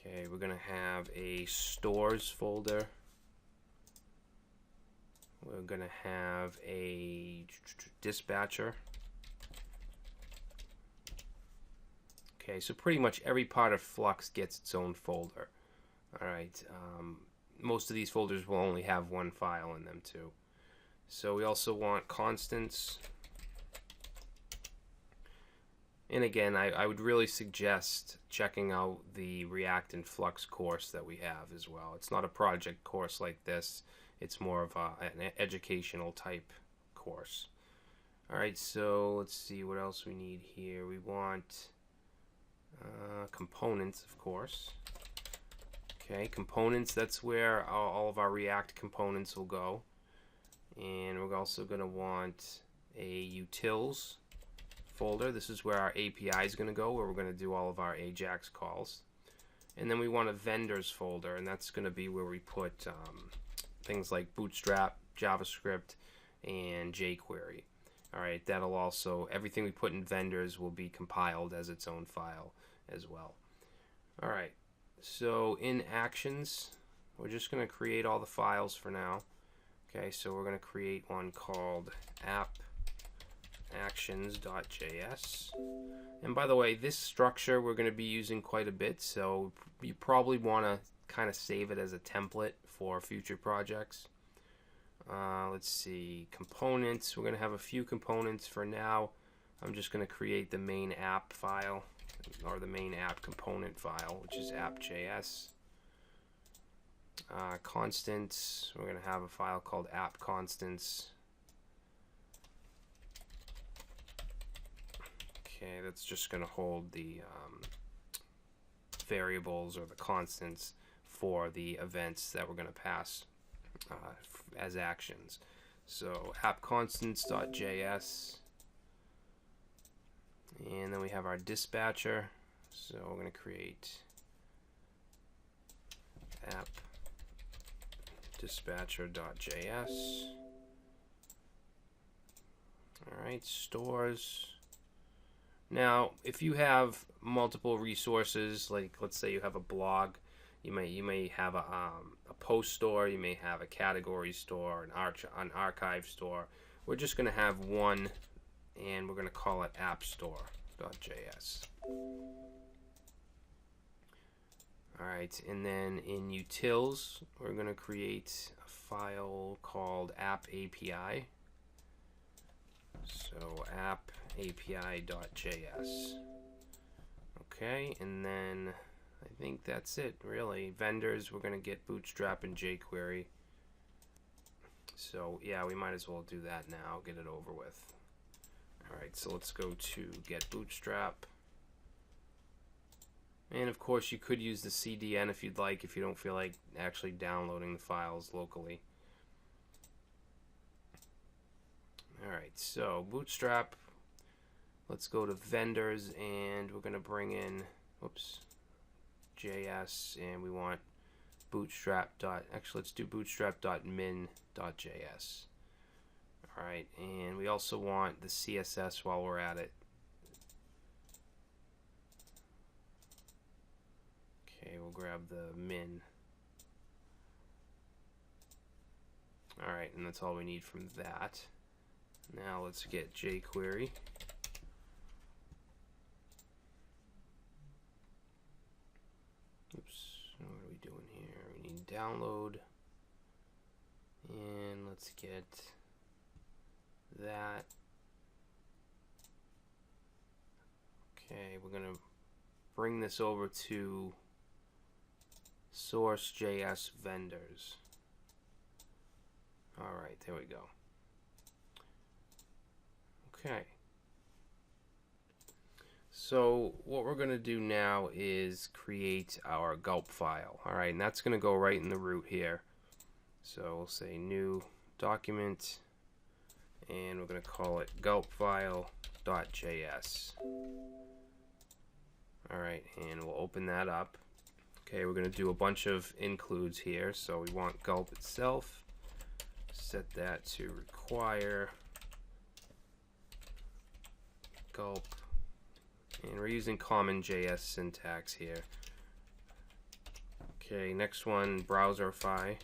Okay, we're gonna have a stores folder. We're gonna have a dispatcher. Okay, so pretty much every part of Flux gets its own folder. Alright, most of these folders will only have one file in them too. So we also want constants. And again, I would really suggest checking out the React and Flux course that we have as well. It's not a project course like this. It's more of an educational type course. Alright, so let's see what else we need here. We want components, of course. Okay, components, that's where all of our React components will go. And we're also going to want a utils folder. This is where our API is going to go, where we're going to do all of our AJAX calls. And then we want a vendors folder, and that's going to be where we put things like Bootstrap, JavaScript, and jQuery. Alright, that'll also, everything we put in vendors will be compiled as its own file as well. Alright, so in actions, we're just going to create all the files for now. Okay, so we're going to create one called app.actions.js. And by the way, this structure we're going to be using quite a bit, so you probably want to kind of save it as a template for future projects. Let's see, components. We're going to have a few components for now. I'm just going to create the main app file, or the main app component file, which is app.js. Constants, we're going to have a file called app constants. Okay, that's just going to hold the variables or the constants for the events that we're going to pass as actions. So appconstants.js, and then we have our dispatcher. So we're going to create app dispatcher.js. Alright, stores. Now, if you have multiple resources, like let's say you have a blog, you may have a post store, you may have a category store, an archive store. We're just going to have one, and we're going to call it appstore.js. Alright, and then in utils, we're going to create a file called app.api. So app.api.js. Okay, and then I think that's it, really. Vendors, we're going to get Bootstrap and jQuery. So yeah, we might as well do that now, get it over with. Alright, so let's go to get Bootstrap. And of course you could use the CDN if you'd like, if you don't feel like actually downloading the files locally. Alright, so Bootstrap, let's go to vendors, and we're going to bring in, JS, and we want actually let's do bootstrap.min.js. Alright, and we also want the CSS while we're at it. Okay, we'll grab the min. Alright, and that's all we need from that. Now let's get jQuery. What are we doing here? We need download. And let's get that. Okay, we're going to bring this over to source.js vendors. Alright, there we go. Okay. So what we're going to do now is create our Gulp file. Alright, and that's going to go right in the root here. So we'll say new document, and we're going to call it gulpfile.js. Alright, and we'll open that up. Okay, we're going to do a bunch of includes here. So we want Gulp itself. Set that to require Gulp. And we're using common JS syntax here. Okay, next one, browserify.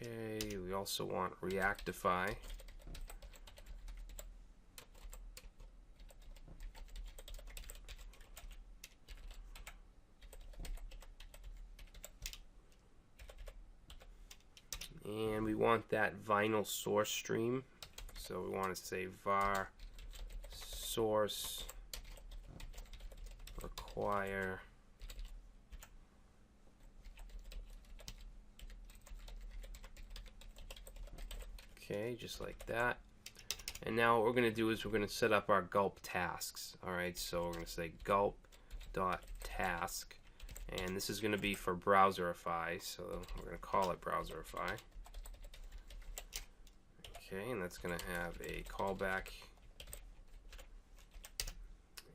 Okay, we also want reactify. And we want that vinyl source stream. So we want to say var source require okay, just like that. And now what we're going to do is we're going to set up our gulp tasks. Alright, so we're going to say gulp.task, and this is going to be for browserify, so we're going to call it browserify. Okay, and that's going to have a callback,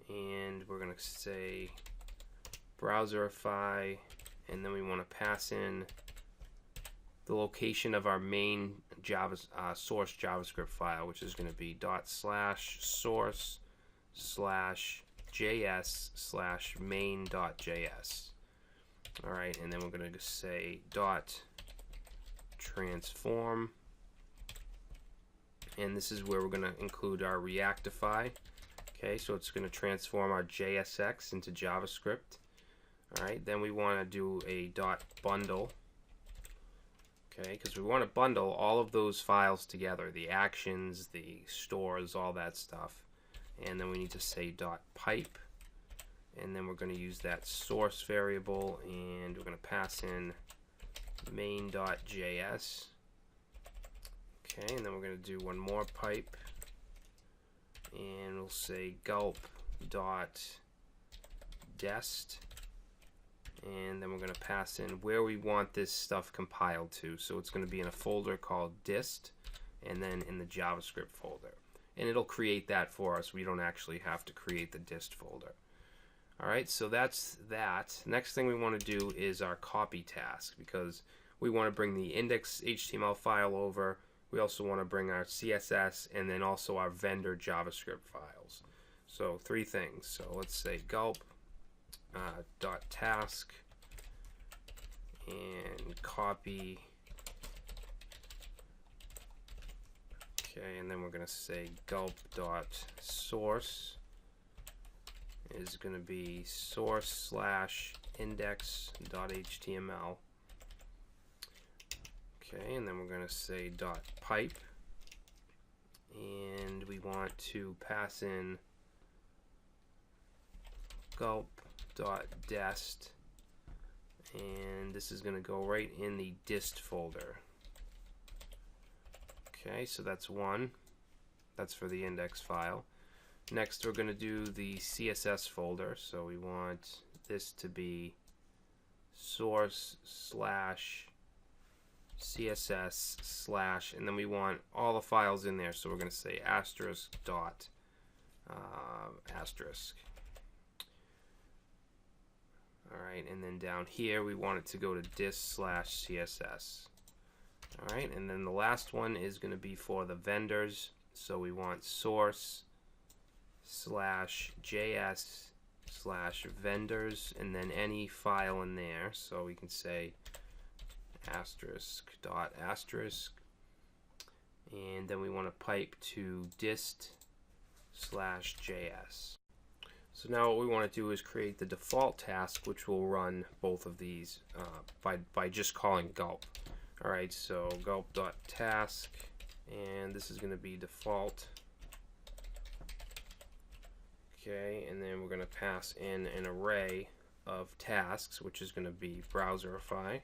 and we're going to say browserify, and then we want to pass in the location of our main source JavaScript file, which is going to be .source/js/main.js. All right, and then we're going to say .transform, and this is where we're going to include our reactify. Okay, so it's going to transform our JSX into JavaScript. All right, then we want to do a .bundle. Okay, because we want to bundle all of those files together, the actions, the stores, all that stuff. And then we need to say .pipe, and then we're going to use that source variable, and we're going to pass in main.js. Okay, and then we're going to do one more pipe, and we'll say gulp.dest. And then we're going to pass in where we want this stuff compiled to. So it's going to be in a folder called dist, and then in the JavaScript folder. And it'll create that for us. We don't actually have to create the dist folder. Alright, so that's that. Next thing we want to do is our copy task, because we want to bring the index HTML file over. We also want to bring our CSS and then also our vendor JavaScript files. So 3 things. So let's say gulp .task and copy. Okay, and then we're going to say gulp.source is going to be source/index.html. Okay, and then we're going to say .pipe, and we want to pass in gulp.dest, and this is going to go right in the dist folder. Okay, so that's one. That's for the index file. Next, we're going to do the CSS folder. So we want this to be source/CSS/ and then we want all the files in there. So we're going to say asterisk dot asterisk. Alright, and then down here we want it to go to dist/CSS. Alright, and then the last one is going to be for the vendors. So we want source/js/vendors, and then any file in there. So we can say asterisk dot asterisk, and then we want to pipe to dist/js. So now what we want to do is create the default task, which will run both of these by just calling gulp. Alright, so gulp.task, and this is going to be default. Okay, and then we're going to pass in an array of tasks, which is going to be browserify.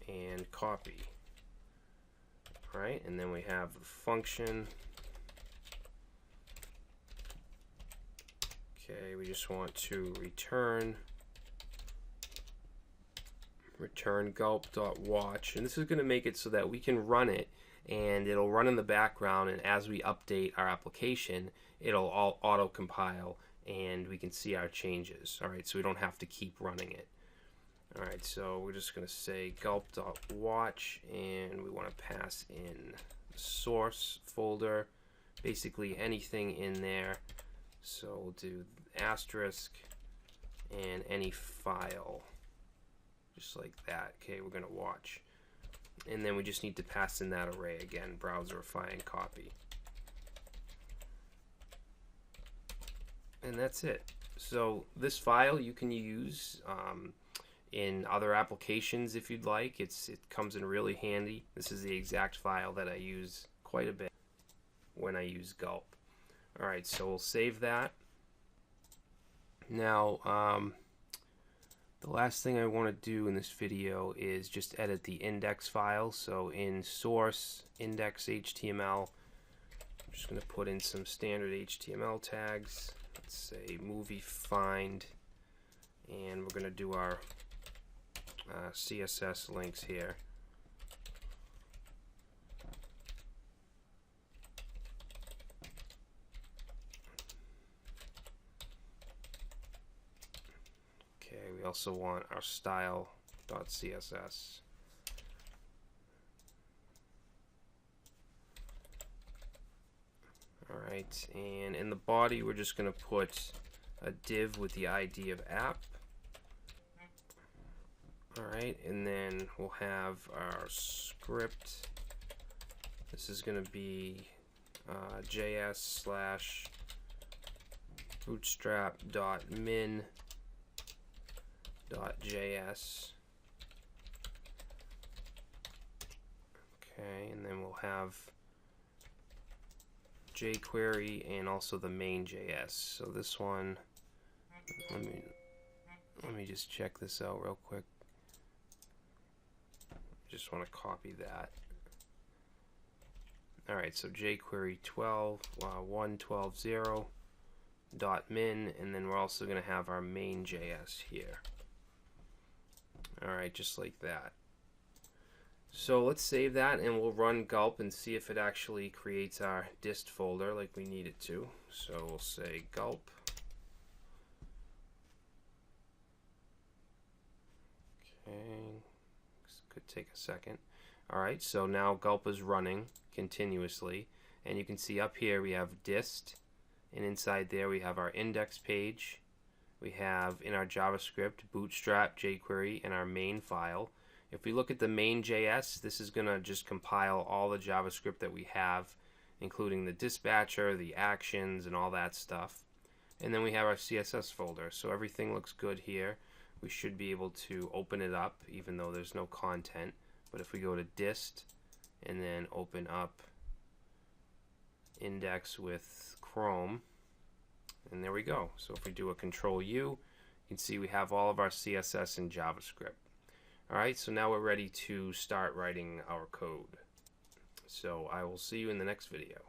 And copy. Alright, and then we have the function. Okay, we just want to return gulp.watch, and this is going to make it so that we can run it, and it'll run in the background, and as we update our application, it'll all auto compile and we can see our changes. Alright, so we don't have to keep running it. Alright. Alright, so we're just going to say gulp.watch, and we want to pass in the source folder, basically anything in there. So we'll do asterisk and any file, just like that. Okay, we're going to watch. And then we just need to pass in that array again, browserify and copy. And that's it. So this file you can use in other applications if you'd like. It comes in really handy. This is the exact file that I use quite a bit when I use Gulp. Alright, so we'll save that. Now, the last thing I want to do in this video is just edit the index file. So in source index HTML, I'm just going to put in some standard HTML tags. Let's say movie find, and we're going to do our CSS links here. Okay, we also want our style.css. Alright, and in the body we're just going to put a div with the ID of app. Alright, and then we'll have our script. This is going to be js/bootstrap.min.js. Okay, and then we'll have jQuery and also the main.js. So this one, let me just check this out real quick. Just want to copy that. Alright, so jQuery 1.12.0.min, and then we're also going to have our main.js here. Alright, just like that. So let's save that and we'll run Gulp and see if it actually creates our dist folder like we need it to. So we'll say Gulp. Okay, this could take a second. Alright, so now Gulp is running continuously, and you can see up here we have dist, and inside there we have our index page. We have in our JavaScript bootstrap, jQuery, and our main file. If we look at the main.js, this is going to just compile all the JavaScript that we have, including the dispatcher, the actions, and all that stuff. And then we have our CSS folder. So everything looks good here. We should be able to open it up, even though there's no content. But if we go to dist and then open up index with Chrome, and there we go. So if we do a Control U, you can see we have all of our CSS in JavaScript. Alright, so now we're ready to start writing our code. So I will see you in the next video.